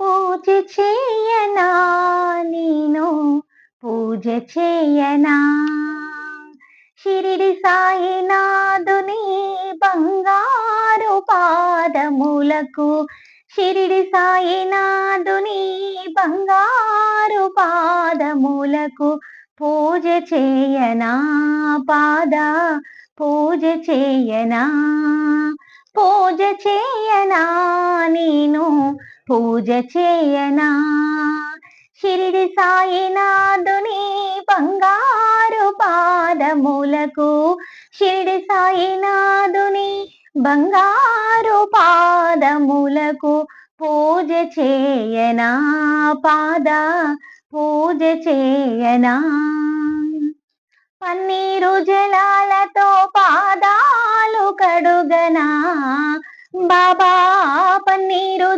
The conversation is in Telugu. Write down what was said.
పూజ చేయనా నేను పూజ చేయనా షిరిడి సాయినాథుని బంగారు పాదములకు షిరిడి సాయినాథుని బంగారు పాదములకు పూజ చేయనా పాద పూజ చేయనా పూజ చేయనా నేను పూజ చేయనా షిరిడి సాయినాథుని బంగారు పాదములకు షిరిడి సాయినాథుని బంగారు పాదములకు పూజ చేయనా పాద పూజ చేయనా పన్నీరు జలాలతో పాదాలు కడుగనా బాబా పన్నీరు